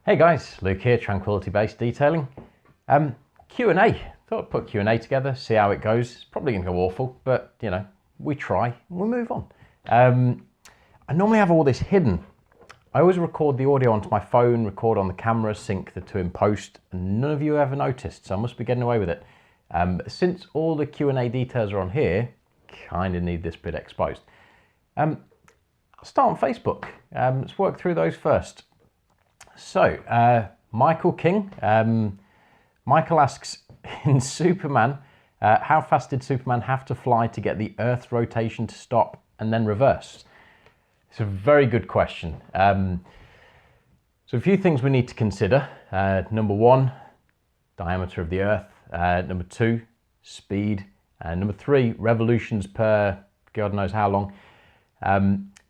Hey guys, Luke here, Tranquility based detailing. Q&A. Thought I'd put Q&A together, see how it goes. It's probably going to go awful, but you know, we try and we move on. I normally have all this hidden. I always record the audio onto my phone, record on the camera, sync the two in post, and none of you ever noticed, so I must be getting away with it. Since all the Q&A details are on here, kind of need this bit exposed. I'll start on Facebook. Let's work through those first. So, Michael King, Michael asks, in Superman, how fast did Superman have to fly to get the Earth's rotation to stop and then reverse? It's a very good question. So a few things we need to consider. Number one, diameter of the Earth. Number two, speed. Number three, revolutions per God knows how long.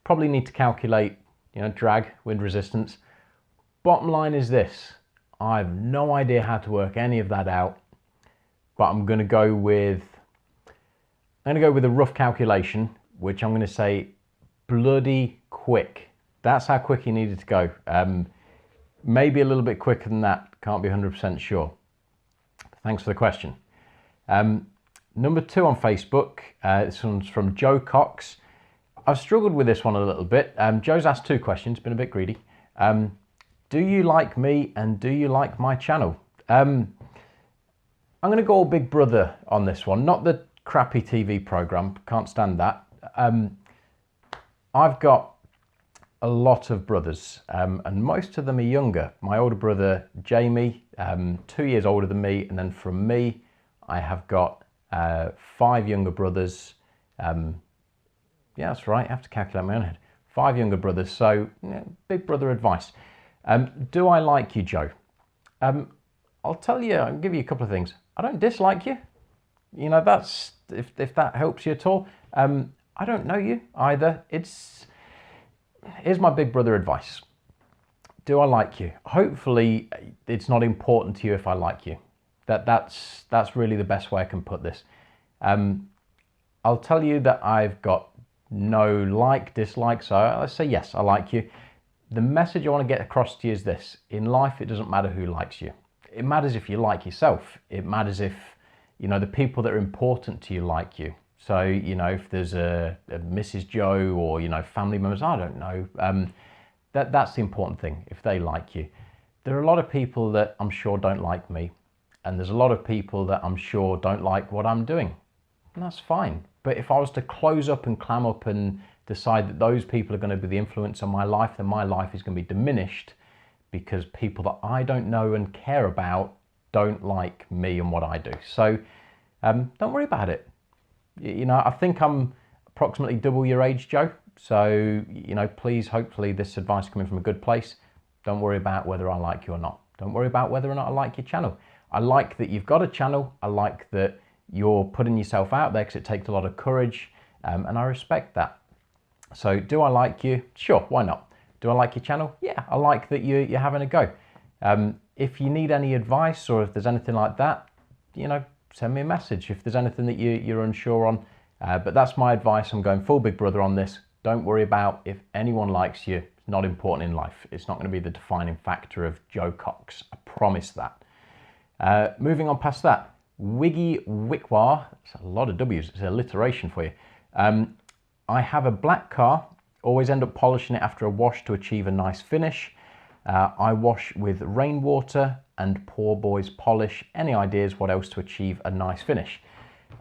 Probably need to calculate, drag, wind resistance. Bottom line is this, I have no idea how to work any of that out, but I'm going to go with a rough calculation, which I'm going to say bloody quick. That's how quick he needed to go. Maybe a little bit quicker than that, can't be 100% sure. Thanks for the question. Number two on Facebook, this one's from Joe Cox. I've struggled with this one a little bit. Joe's asked two questions, been a bit greedy. Do you like me and do you like my channel? I'm going to go all Big Brother on this one, not the crappy TV program, can't stand that. I've got a lot of brothers and most of them are younger. My older brother Jamie, 2 years older than me, and then from me I have got 5 younger brothers. Yeah, that's right, I have to calculate my own head. 5 younger brothers, so Big Brother advice. Do I like you, Joe? I'll tell you, I'll give you a couple of things. I don't dislike you. That's, if that helps you at all. I don't know you either. Here's my Big Brother advice. Do I like you? Hopefully it's not important to you if I like you. That's really the best way I can put this. I'll tell you that I've got no dislike, so let's say yes, I like you. The message I want to get across to you is this. In life, it doesn't matter who likes you. It matters if you like yourself. It matters if, the people that are important to you like you. So, if there's a Mrs. Joe or, family members, I don't know. That's the important thing, if they like you. There are a lot of people that I'm sure don't like me. And there's a lot of people that I'm sure don't like what I'm doing. And that's fine. But if I was to close up and clam up and decide that those people are going to be the influence on my life, then my life is going to be diminished because people that I don't know and care about don't like me and what I do. So don't worry about it. I think I'm approximately double your age, Joe. So, please, hopefully this advice is coming from a good place. Don't worry about whether I like you or not. Don't worry about whether or not I like your channel. I like that you've got a channel. I like that you're putting yourself out there because it takes a lot of courage, and I respect that. So do I like you? Sure, why not? Do I like your channel? Yeah, I like that you're having a go. If you need any advice or if there's anything like that, send me a message if there's anything that you're unsure on. But that's my advice. I'm going full Big Brother on this. Don't worry about if anyone likes you. It's not important in life. It's not going to be the defining factor of Joe Cox. I promise that. Moving on past that. Wiggy Wickwar. It's a lot of W's. It's alliteration for you. I have a black car, always end up polishing it after a wash to achieve a nice finish. I wash with rainwater and poor boys polish. Any ideas what else to achieve a nice finish?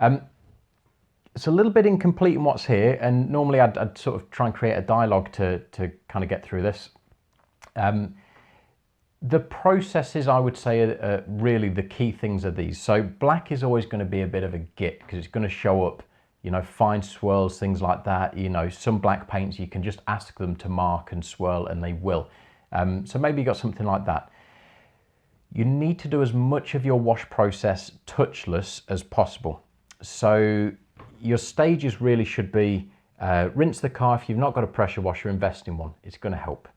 It's a little bit incomplete in what's here, and normally I'd sort of try and create a dialogue to kind of get through this. The processes, I would say, are really the key things are these. So black is always going to be a bit of a git because it's going to show up fine swirls, things like that. Some black paints, you can just ask them to mark and swirl and they will. So maybe you got something like that. You need to do as much of your wash process touchless as possible. So your stages really should be rinse the car. If you've not got a pressure washer, invest in one. It's going to help.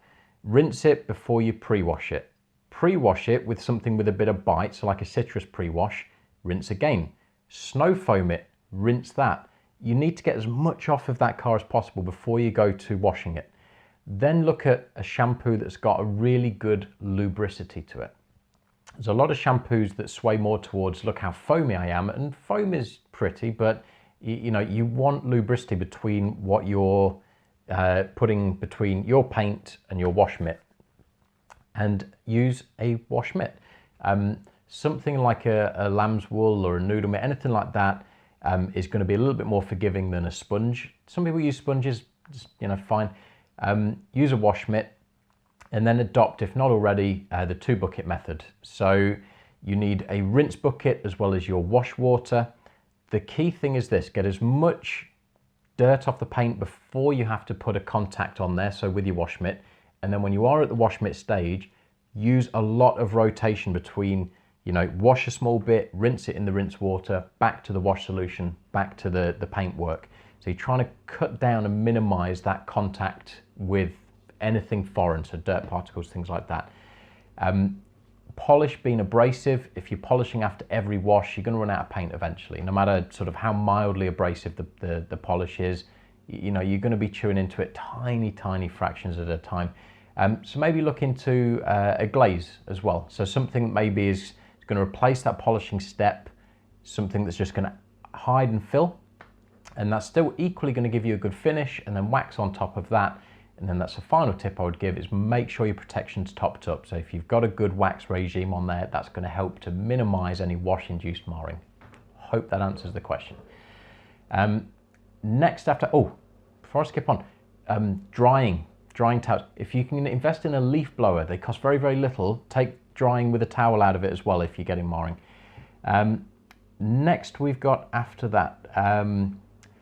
Rinse it before you pre-wash it. Pre-wash it with something with a bit of bite, so like a citrus pre-wash. Rinse again. Snow foam it. Rinse that. You need to get as much off of that car as possible before you go to washing it. Then look at a shampoo that's got a really good lubricity to it. There's a lot of shampoos that sway more towards, look how foamy I am, and foam is pretty, but you know, you want lubricity between what you're putting between your paint and your wash mitt, and use a wash mitt. Something like a lamb's wool or a noodle mitt, anything like that, is going to be a little bit more forgiving than a sponge. Some people use sponges, just, you know, fine. Use a wash mitt, and then adopt, if not already, the 2-bucket method. So you need a rinse bucket as well as your wash water. The key thing is this: get as much dirt off the paint before you have to put a contact on there, so with your wash mitt. And then when you are at the wash mitt stage, use a lot of rotation between, you know, wash a small bit, rinse it in the rinse water, back to the wash solution, back to the paint work. So you're trying to cut down and minimize that contact with anything foreign, so dirt particles, things like that. Polish being abrasive, if you're polishing after every wash, you're going to run out of paint eventually, no matter sort of how mildly abrasive the polish is. You know, you're going to be chewing into it tiny fractions at a time. So maybe look into a glaze as well. So something that maybe is going to replace that polishing step, something that's just going to hide and fill, and that's still equally going to give you a good finish, and then wax on top of that. And then that's the final tip I would give, is make sure your protection's topped up. So if you've got a good wax regime on there, that's going to help to minimize any wash-induced marring. Hope that answers the question. Next, after, before I skip on, drying towels. If you can invest in a leaf blower, they cost very little. Take drying with a towel out of it as well if you're getting marring. Next, we've got after that, I'm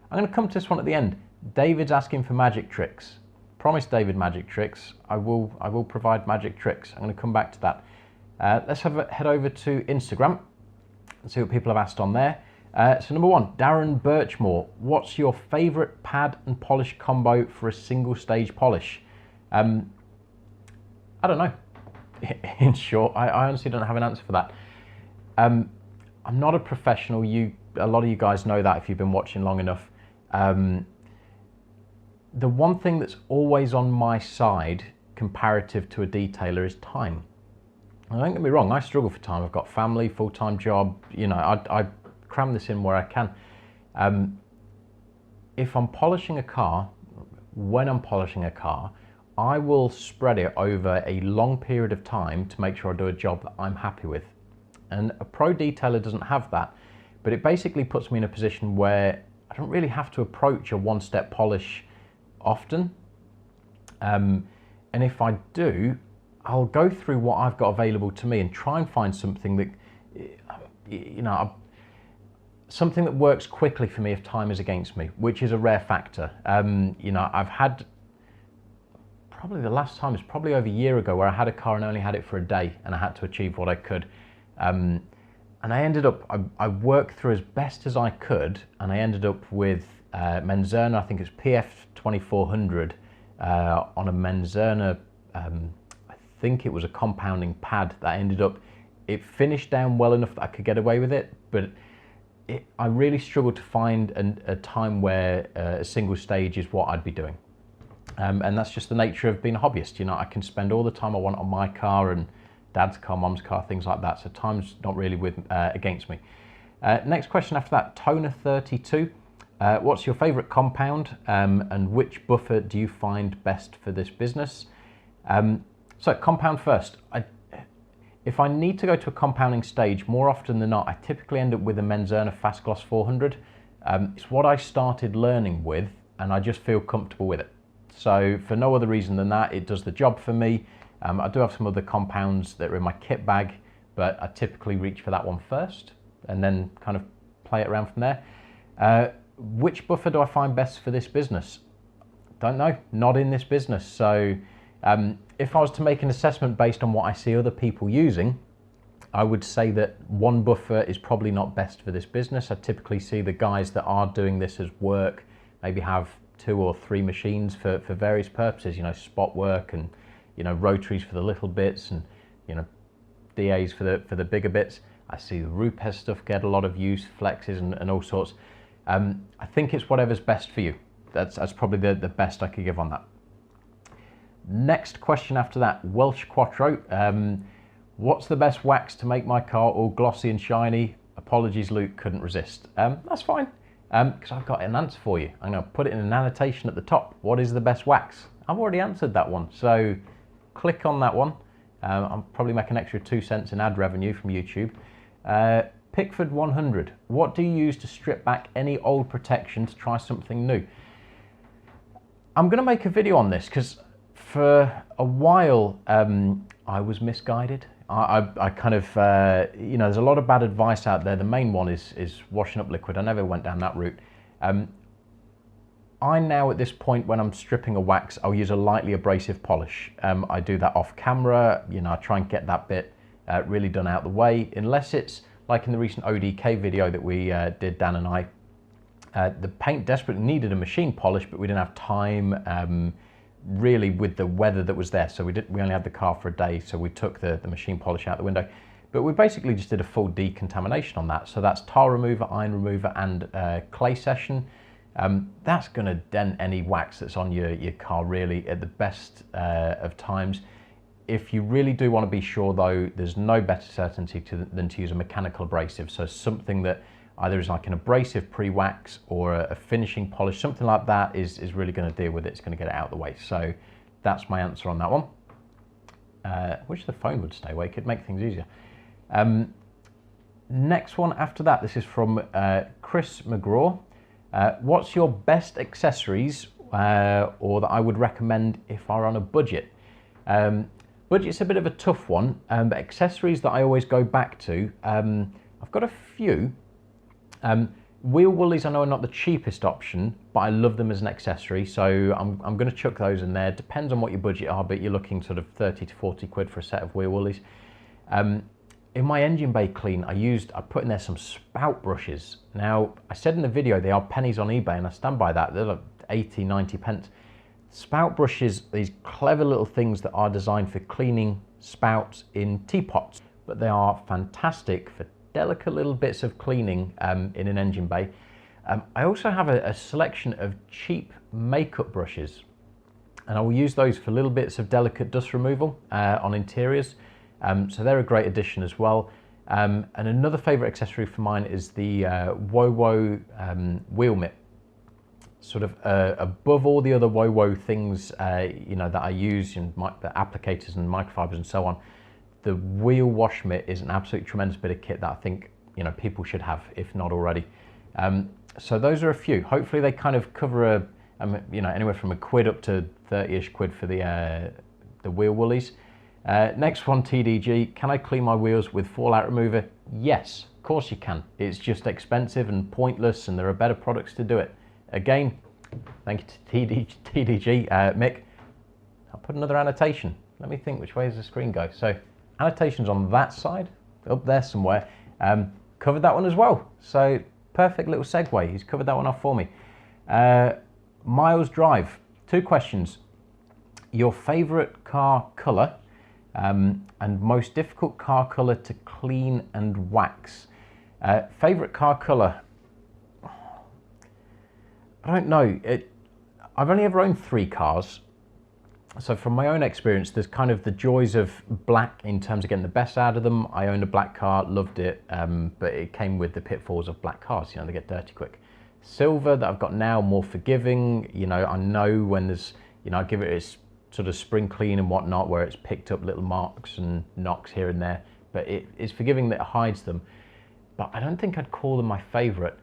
going to come to this one at the end. David's asking for magic tricks. Promise David magic tricks. I will provide magic tricks. I'm going to come back to that. Let's head over to Instagram and see what people have asked on there. So number 1, Darren Birchmore. What's your favorite pad and polish combo for a single stage polish? I don't know. In short, I honestly don't have an answer for that. I'm not a professional. A lot of you guys know that if you've been watching long enough. The one thing that's always on my side comparative to a detailer is time. And don't get me wrong, I struggle for time. I've got family, full-time job, you know, I cram this in where I can. If I'm polishing a car, when I'm polishing a car, I will spread it over a long period of time to make sure I do a job that I'm happy with. And a pro detailer doesn't have that, but it basically puts me in a position where I don't really have to approach a one-step polish often. And if I do, I'll go through what I've got available to me and try and find something that, you know, something that works quickly for me if time is against me, which is a rare factor. You know, I've had, probably the last time is probably over a year ago, where I had a car and only had it for a day and I had to achieve what I could. And I ended up, I worked through as best as I could, and I ended up with Menzerner, I think it's PF 2400 on a Menzerner, I think it was a compounding pad that ended up, it finished down well enough that I could get away with it, but I really struggled to find a time where a single stage is what I'd be doing. And that's just the nature of being a hobbyist. You know, I can spend all the time I want on my car and dad's car, mom's car, things like that. So time's not really against me. Next question after that, Toner32. What's your favorite compound and which buffer do you find best for this business? So compound first. If I need to go to a compounding stage, more often than not, I typically end up with a Menzerner Fast Gloss 400. It's what I started learning with, and I just feel comfortable with it. So for no other reason than that, it does the job for me. I do have some other compounds that are in my kit bag, but I typically reach for that one first and then kind of play it around from there. Which buffer do I find best for this business? Don't know, not in this business. So if I was to make an assessment based on what I see other people using, I would say that one buffer is probably not best for this business. I typically see the guys that are doing this as work maybe have 2 or 3 machines for various purposes, you know, spot work and, you know, rotaries for the little bits and, you know, DAs for the bigger bits. I see the Rupes stuff get a lot of use, flexes and all sorts. I think it's whatever's best for you. That's probably the best I could give on that. Next question after that, Welsh Quattro. What's the best wax to make my car all glossy and shiny? Apologies, Luke, couldn't resist. That's fine, because I've got an answer for you. I'm going to put it in an annotation at the top. What is the best wax? I've already answered that one, so click on that one. I'll probably make an extra 2 cents in ad revenue from YouTube. Pickford 100. What do you use to strip back any old protection to try something new? I'm going to make a video on this because for a while I was misguided. I kind of, there's a lot of bad advice out there. The main one is washing up liquid. I never went down that route. I now, at this point, when I'm stripping a wax, I'll use a lightly abrasive polish. I do that off camera. I try and get that bit really done out the way, unless it's like in the recent ODK video that we did, Dan and I. The paint desperately needed a machine polish, but we didn't have time really with the weather that was there. So we only had the car for a day, so we took the machine polish out the window. But we basically just did a full decontamination on that. So that's tar remover, iron remover, and clay session. That's going to dent any wax that's on your car really at the best of times. If you really do want to be sure though, there's no better certainty than to use a mechanical abrasive. So something that either is like an abrasive pre-wax or a finishing polish, something like that is really going to deal with it. It's going to get it out of the way. So that's my answer on that one. Wish the phone would stay awake, it'd make things easier. Next one after that, this is from Chris McGraw. What's your best accessories or that I would recommend if I were on a budget? Budget's a bit of a tough one, but accessories that I always go back to, I've got a few. Wheel woolies I know are not the cheapest option, but I love them as an accessory, so I'm going to chuck those in there. Depends on what your budget are, but you're looking sort of 30 to 40 quid for a set of wheel woolies. In my engine bay clean, I put in there some spout brushes. Now, I said in the video they are pennies on eBay, and I stand by that. They're like 80, 90 pence. Spout brushes, these clever little things that are designed for cleaning spouts in teapots, but they are fantastic for delicate little bits of cleaning in an engine bay. I also have a selection of cheap makeup brushes, and I will use those for little bits of delicate dust removal on interiors. So they're a great addition as well. And another favourite accessory for mine is the WoWo wheel mitt. Sort of above all the other WoWo things that I use, and the applicators and microfibers and so on, the wheel wash mitt is an absolutely tremendous bit of kit that I think people should have, if not already. So those are a few. Hopefully they kind of cover anywhere from a quid up to 30-ish quid for the wheel woolies. Next one, TDG. Can I clean my wheels with fallout remover? Yes, of course you can. It's just expensive and pointless, and there are better products to do it. Again, thank you to TDG. Mick, I'll put another annotation. Let me think, which way does the screen go? So annotations on that side, up there somewhere. Covered that one as well. So perfect little segue. He's covered that one off for me. Miles Drive. 2 questions. Your favorite car color and most difficult car color to clean and wax. Favorite car color? I don't know. I've only ever owned 3 cars. So from my own experience, there's kind of the joys of black in terms of getting the best out of them. I owned a black car, loved it, but it came with the pitfalls of black cars. They get dirty quick. Silver that I've got now, more forgiving. I know when there's, I give it its sort of spring clean and whatnot, where it's picked up little marks and knocks here and there, but it's forgiving that it hides them. But I don't think I'd call them my favorite.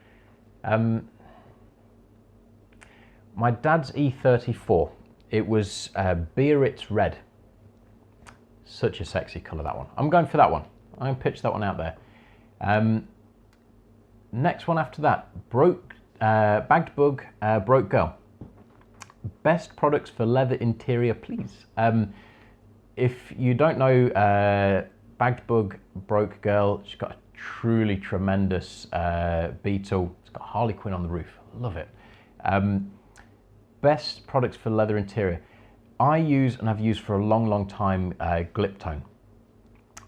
My dad's E34. It was Biarritz red. Such a sexy colour, that one. I'm going for that one. I'm going to pitch that one out there. Next one after that, Bagged Bug, Broke Girl. Best products for leather interior, please. If you don't know Bagged Bug, Broke Girl, she's got a truly tremendous Beetle. It's got Harley Quinn on the roof. Love it. Best products for leather interior. I use, and I've used for a long, long time, Gliptone.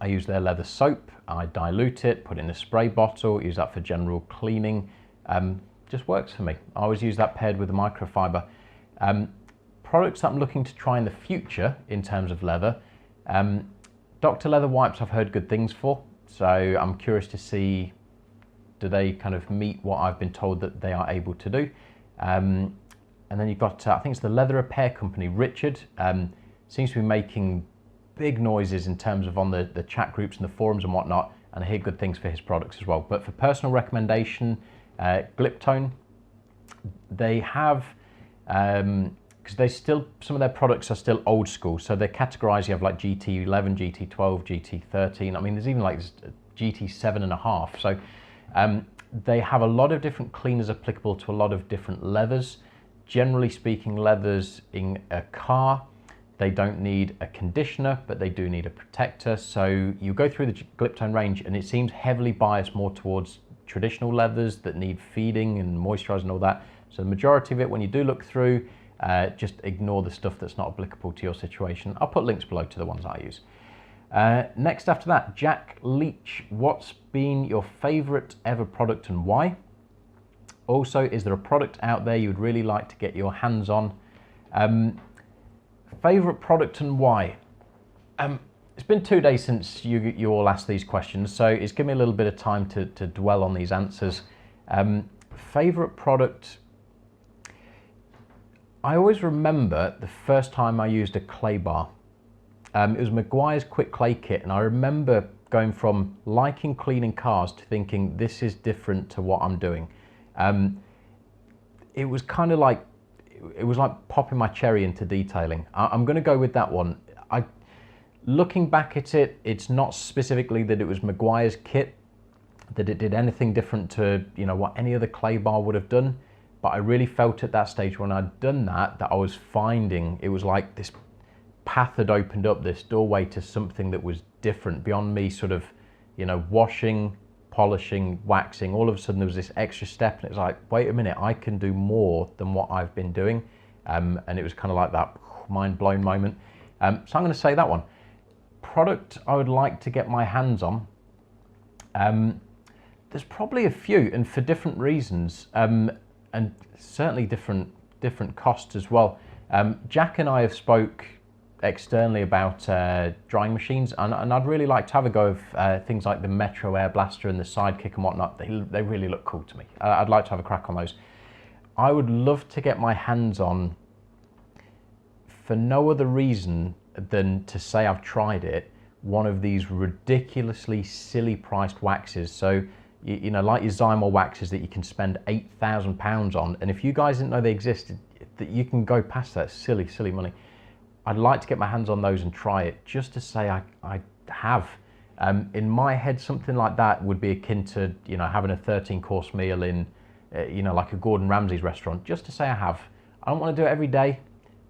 I use their leather soap. I dilute it, put it in a spray bottle, use that for general cleaning. Just works for me. I always use that paired with a microfiber. products that I'm looking to try in the future in terms of leather, Dr. Leather wipes I've heard good things for, so I'm curious to see, do they kind of meet what I've been told that they are able to do. And then you've got, I think it's the leather repair company, Richard, seems to be making big noises in terms of on the chat groups and the forums and whatnot, and I hear good things for his products as well. But for personal recommendation, Gliptone, they have, because they still, some of their products are still old school, so they're categorized. You have like GT11, GT12, GT13. I mean, there's even like GT7.5. So they have a lot of different cleaners applicable to a lot of different leathers. Generally speaking, leathers in a car, they don't need a conditioner, but they do need a protector. So you go through the Gliptone range and it seems heavily biased more towards traditional leathers that need feeding and moisturizing and all that. So the majority of it, when you do look through, just ignore the stuff that's not applicable to your situation. I'll put links below to the ones I use. Next after that, Jack Leach, what's been your favorite ever product and why? Also, is there a product out there you would really like to get your hands on? Favorite product and why? It's been 2 days since you all asked these questions, so it's given me a little bit of time to dwell on these answers. Favorite product, I always remember the first time I used a clay bar. It was Meguiar's Quick Clay Kit, and I remember going from liking cleaning cars to thinking this is different to what I'm doing. It was kind of like, it was like popping my cherry into detailing. I'm going to go with that one. Looking back at it, it's not specifically that it was Meguiar's kit, that it did anything different to, you know, what any other clay bar would have done. But I really felt at that stage when I'd done that I was finding, it was like this path had opened up, this doorway to something that was different beyond me sort of, you know, washing, polishing, waxing. All of a sudden there was this extra step and it's like, wait a minute, I can do more than what I've been doing. And it was kind of like that mind blown moment. So I'm going to say that one. Product I would like to get my hands on. There's probably a few, and for different reasons, and certainly different costs as well. Jack and I have spoke externally about drying machines, and I'd really like to have a go of things like the Metro Air Blaster and the Sidekick and whatnot. They really look cool to me. I'd like to have a crack on those. I would love to get my hands on, for no other reason than to say I've tried it, one of these ridiculously silly priced waxes. So, you know, like your Zymol waxes that you can spend £8,000 on, and if you guys didn't know they existed, that you can go past that silly money. I'd like to get my hands on those and try it, just to say I have. In my head, something like that would be akin to, you know, having a 13-course meal in, you know, like a Gordon Ramsay's restaurant, just to say I have. I don't want to do it every day,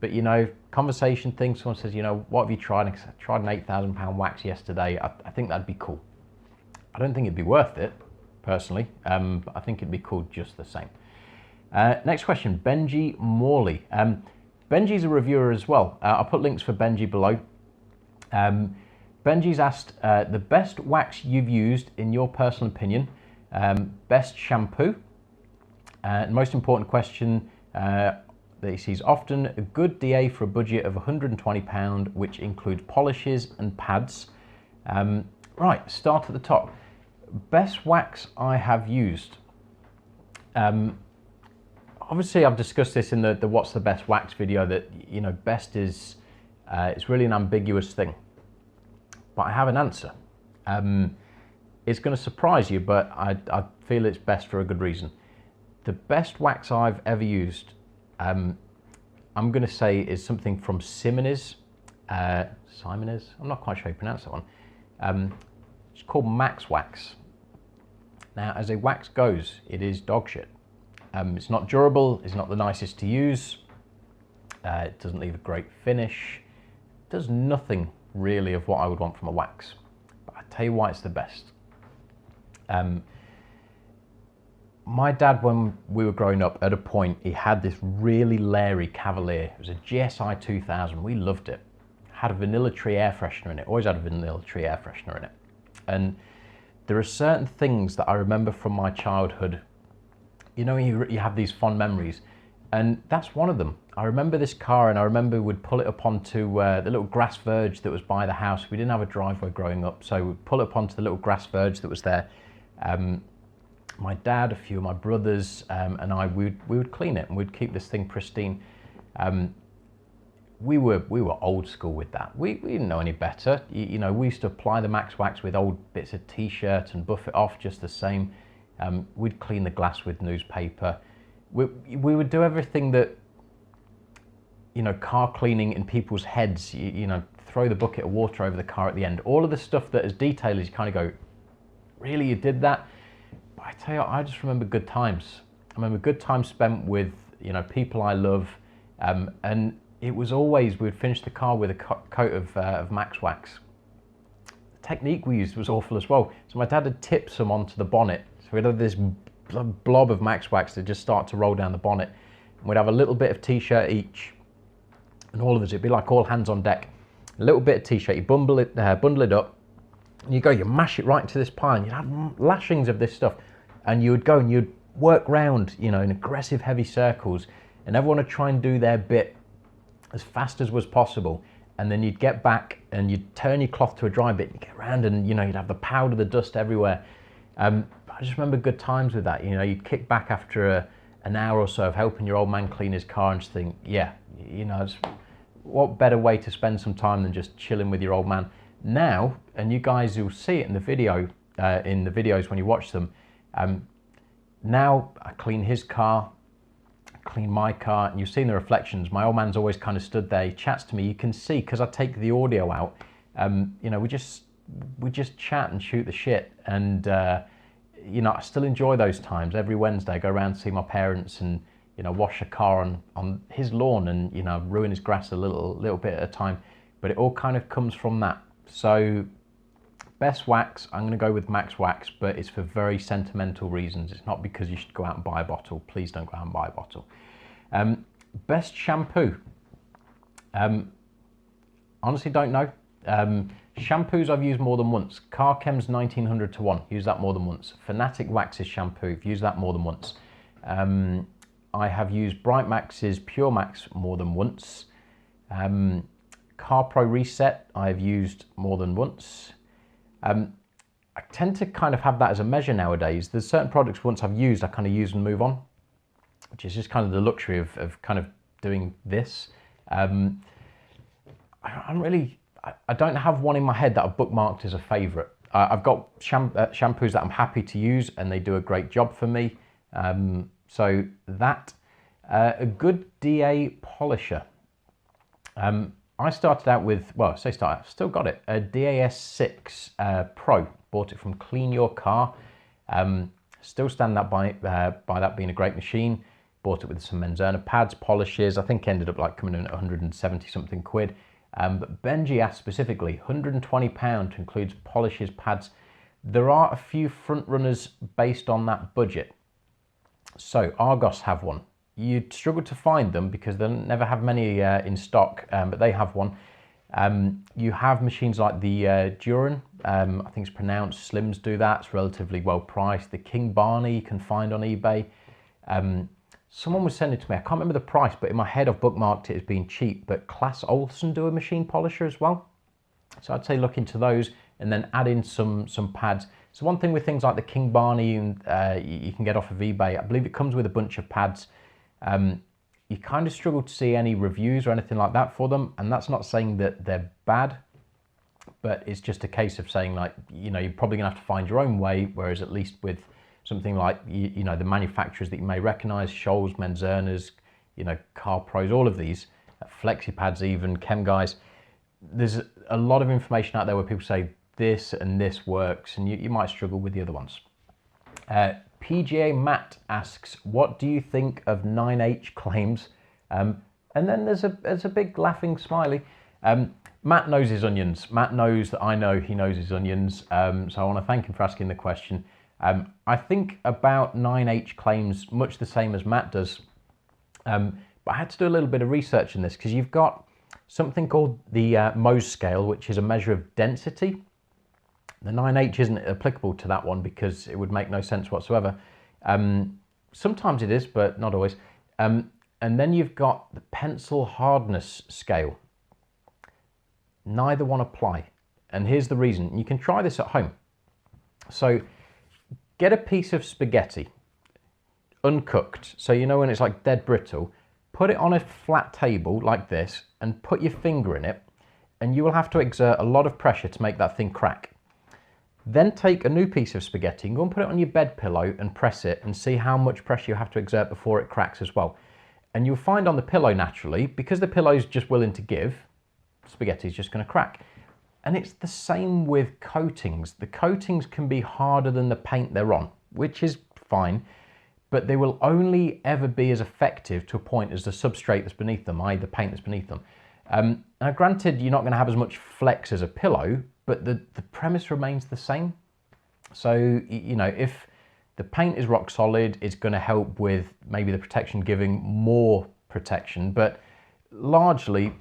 but, you know, conversation thing, someone says, you know, what have you tried? I tried an £8,000 wax yesterday. I think that'd be cool. I don't think it'd be worth it, personally, but I think it'd be cool just the same. Next question, Benji Morley. Benji's a reviewer as well. I'll put links for Benji below. Benji's asked, the best wax you've used in your personal opinion, best shampoo, and most important question that he sees often, a good DA for a budget of £120, which includes polishes and pads. Right, start at the top. Best wax I have used. Obviously, I've discussed this in the What's the Best Wax video, that, you know, best is, it's really an ambiguous thing. But I have an answer. It's going to surprise you, but I feel it's best for a good reason. The best wax I've ever used, I'm going to say, is something from Simonez. Simonez? I'm not quite sure how you pronounce that one. It's called Max Wax. Now, as a wax goes, it is dog shit. It's not durable, it's not the nicest to use, it doesn't leave a great finish, it does nothing really of what I would want from a wax. But I tell you why it's the best. My dad, when we were growing up, at a point, he had this really leery Cavalier. It was a GSI 2000, we loved it. Had a vanilla tree air freshener in it, always had a vanilla tree air freshener in it. And there are certain things that I remember from my childhood. You know, you have these fond memories, And that's one of them. I remember this car, and I remember we'd pull it up onto the little grass verge that was by the house. We didn't have a driveway growing up, so we'd pull it up onto the little grass verge that was there. My dad, a few of my brothers, and we would clean it, and we'd keep this thing pristine. We were old school with that. We didn't know any better. You know, we used to apply the Max Wax with old bits of t-shirt and buff it off just the same. We'd clean the glass with newspaper. We would do everything that, you know, car cleaning in people's heads, you know, throw the bucket of water over the car at the end. All of the stuff that as detailed as you kind of go, really, you did that? But I tell you, I just remember good times. I remember good times spent with, you know, people I love. And it was always, we'd finish the car with a coat of Max Wax. The technique we used was awful as well. So my dad had tipped some onto the bonnet. So we'd have this blob of Max Wax that just start to roll down the bonnet. And we'd have a little bit of t-shirt each. And all of us, it'd be like all hands on deck. A little bit of t-shirt, you bundle it up, and you mash it right into this pile, and you'd have lashings of this stuff. And you would go and you'd work round, you know, in aggressive heavy circles, and everyone would try and do their bit as fast as was possible. And then you'd get back and you'd turn your cloth to a dry bit, and you'd get around, and, you know, you'd have the powder, the dust everywhere. I just remember good times with that. You know, you'd kick back after an hour or so of helping your old man clean his car and just think, yeah, you know, what better way to spend some time than just chilling with your old man. Now, and you guys will see it in the video, in the videos when you watch them, now I clean his car, clean my car, and you've seen the reflections. My old man's always kind of stood there, he chats to me. You can see, because I take the audio out, you know, we just chat and shoot the shit. And you know, I still enjoy those times. Every Wednesday I go around to see my parents and, you know, wash a car on his lawn and, you know, ruin his grass a little bit at a time. But it all kind of comes from that. So best wax, I'm going to go with Max Wax, but it's for very sentimental reasons. It's not because you should go out and buy a bottle. Please don't go out and buy a bottle. Best shampoo. Honestly, don't know. Shampoos I've used more than once. Car Chem's 1900 to 1, use that more than once. Fanatic Wax's shampoo, I've used that more than once. I have used Bright Max's Pure Max more than once. Car Pro Reset I've used more than once. I tend to kind of have that as a measure nowadays. There's certain products once I've used, I kind of use and move on, which is just kind of the luxury of kind of doing this. I don't have one in my head that I've bookmarked as a favourite. I've got shampoos that I'm happy to use and they do a great job for me. So that, a good DA polisher. I started out with, well, I say start, I've still got it, a DAS6 Pro. Bought it from Clean Your Car. Still stand that by that being a great machine. Bought it with some Menzerna pads, polishes. I think ended up like coming in at 170 something quid. But Benji asked specifically, £120 to include polishes, pads. There are a few front runners based on that budget. So Argos have one. You'd struggle to find them because they never have many in stock, but they have one. You have machines like the Duran, I think it's pronounced, Slims do that, it's relatively well priced. The King Barney you can find on eBay. Someone was sending it to me, I can't remember the price, but in my head I've bookmarked it as being cheap, but Class Olson do a machine polisher as well. So I'd say look into those and then add in some pads. So one thing with things like the King Barney and you can get off of eBay, I believe it comes with a bunch of pads. You kind of struggle to see any reviews or anything like that for them, and that's not saying that they're bad, but it's just a case of saying, like, you know, you're probably gonna have to find your own way, whereas at least with something like, you know, the manufacturers that you may recognize, Scholl's, Menzernas, you know, Car Pros, all of these, Flexi Pads even, Chem Guys, there's a lot of information out there where people say this and this works, and you might struggle with the other ones. PGA Matt asks, what do you think of 9H claims? And then there's a big laughing smiley. Matt knows his onions. Matt knows that I know he knows his onions. So I want to thank him for asking the question. I think about 9H claims much the same as Matt does. But I had to do a little bit of research in this because you've got something called the Mohs scale, which is a measure of density. The 9H isn't applicable to that one because it would make no sense whatsoever. Sometimes it is, but not always. And And then you've got the pencil hardness scale. Neither one apply. And here's the reason. You can try this at home. So get a piece of spaghetti, uncooked, so you know when it's like dead brittle, put it on a flat table like this and put your finger in it, and you will have to exert a lot of pressure to make that thing crack. Then take a new piece of spaghetti and go and put it on your bed pillow and press it and see how much pressure you have to exert before it cracks as well. And you'll find on the pillow naturally, because the pillow's just willing to give, spaghetti's just going to crack. And it's the same with coatings. The coatings can be harder than the paint they're on, which is fine, but they will only ever be as effective to a point as the substrate that's beneath them, i.e. the paint that's beneath them. Now granted, you're not going to have as much flex as a pillow, but the premise remains the same. So, you know, if the paint is rock solid, it's going to help with maybe the protection, giving more protection, but largely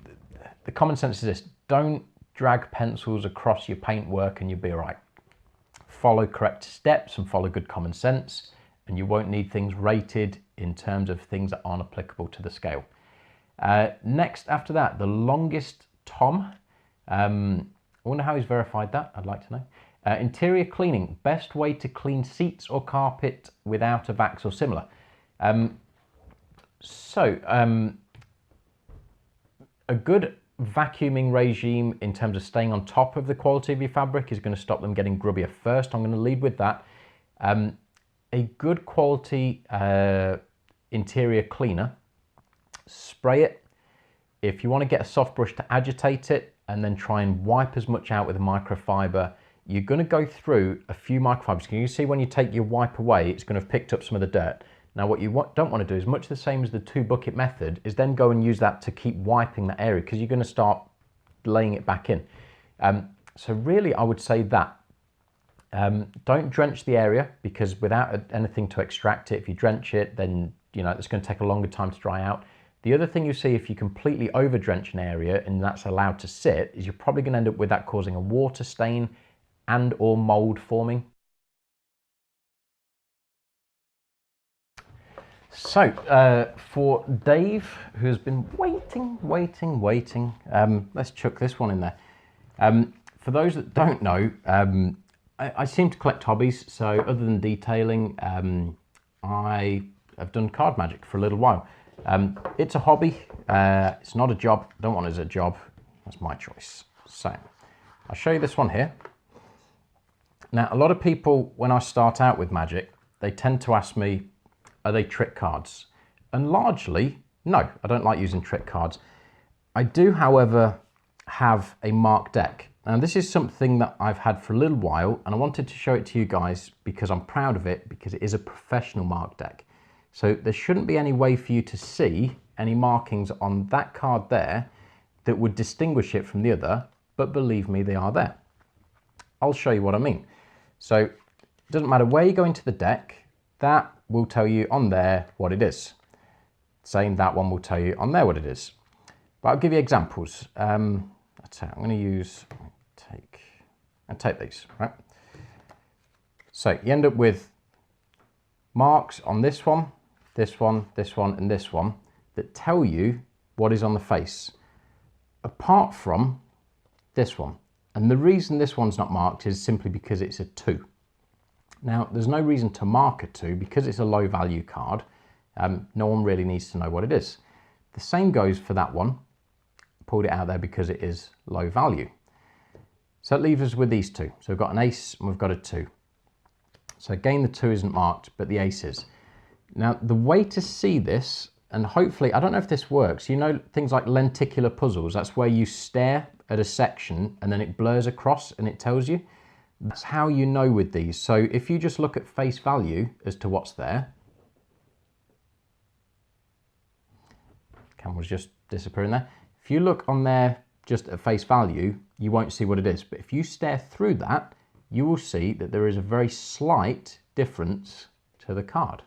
the common sense is this: don't drag pencils across your paintwork and you'll be all right. Follow correct steps and follow good common sense, and you won't need things rated in terms of things that aren't applicable to the scale. Next, after that, the longest Tom. I wonder how he's verified that. I'd like to know. Interior cleaning. Best way to clean seats or carpet without a vax or similar. A good vacuuming regime in terms of staying on top of the quality of your fabric is going to stop them getting grubbier first. I'm going to lead with that. A good quality interior cleaner, spray it. If you want to get a soft brush to agitate it and then try and wipe as much out with a microfiber, you're going to go through a few microfibers. Can you see when you take your wipe away, it's going to have picked up some of the dirt. Now what you don't want to do is much the same as the 2-bucket method, is then go and use that to keep wiping that area, because you're going to start laying it back in. So really I would say that. Don't drench the area, because without anything to extract it, if you drench it, then you know it's going to take a longer time to dry out. The other thing you see if you completely over drench an area and that's allowed to sit, is you're probably going to end up with that causing a water stain and or mold forming. So for Dave, who's been waiting, let's chuck this one in there. For those that don't know, I seem to collect hobbies. So other than detailing, I have done card magic for a little while. It's a hobby, it's not a job. I don't want it as a job, that's my choice. So I'll show you this one here. Now a lot of people, when I start out with magic, they tend to ask me, are they trick cards? And largely, no, I don't like using trick cards. I do, however, have a marked deck. And this is something that I've had for a little while, and I wanted to show it to you guys because I'm proud of it, because it is a professional marked deck. So there shouldn't be any way for you to see any markings on that card there that would distinguish it from the other, but believe me, they are there. I'll show you what I mean. So it doesn't matter where you go into the deck, that will tell you on there what it is. Same, that one will tell you on there what it is. But I'll give you examples. I'm going to use, take these, right? So you end up with marks on this one, this one, this one, and this one that tell you what is on the face, apart from this one. And the reason this one's not marked is simply because it's a 2. Now, there's no reason to mark a 2 because it's a low value card. No one really needs to know what it is. The same goes for that one. Pulled it out there because it is low value. So it leaves us with these two. So we've got an ace and we've got a 2. So again, the 2 isn't marked, but the ace is. Now, the way to see this, and hopefully, I don't know if this works, you know things like lenticular puzzles, that's where you stare at a section and then it blurs across and it tells you. That's how you know with these. So if you just look at face value as to what's there, camera's just disappearing there. If you look on there just at face value, you won't see what it is. But if you stare through that, you will see that there is a very slight difference to the card.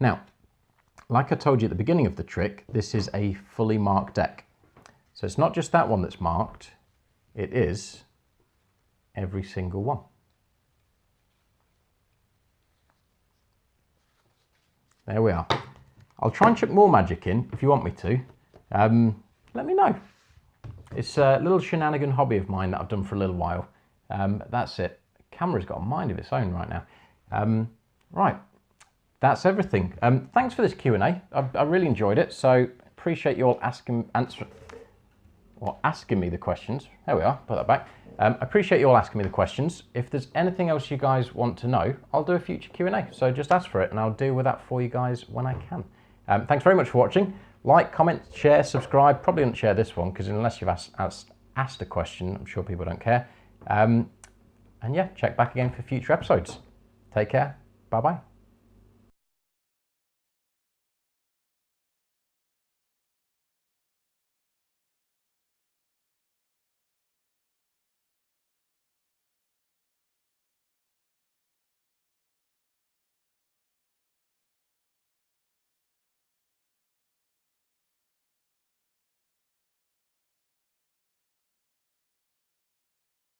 Now, like I told you at the beginning of the trick, this is a fully marked deck. So it's not just that one that's marked, it is every single one. There we are. I'll try and chuck more magic in if you want me to. Let me know. It's a little shenanigan hobby of mine that I've done for a little while. That's it. Camera's got a mind of its own right now. Right, that's everything. Thanks for this Q&A. I really enjoyed it. So appreciate you all asking me the questions. There we are, put that back. I appreciate you all asking me the questions. If there's anything else you guys want to know, I'll do a future Q&A. So just ask for it and I'll deal with that for you guys when I can. Thanks very much for watching. Like, comment, share, subscribe. Probably don't share this one because unless you've asked a question, I'm sure people don't care. And yeah, check back again for future episodes. Take care. Bye-bye.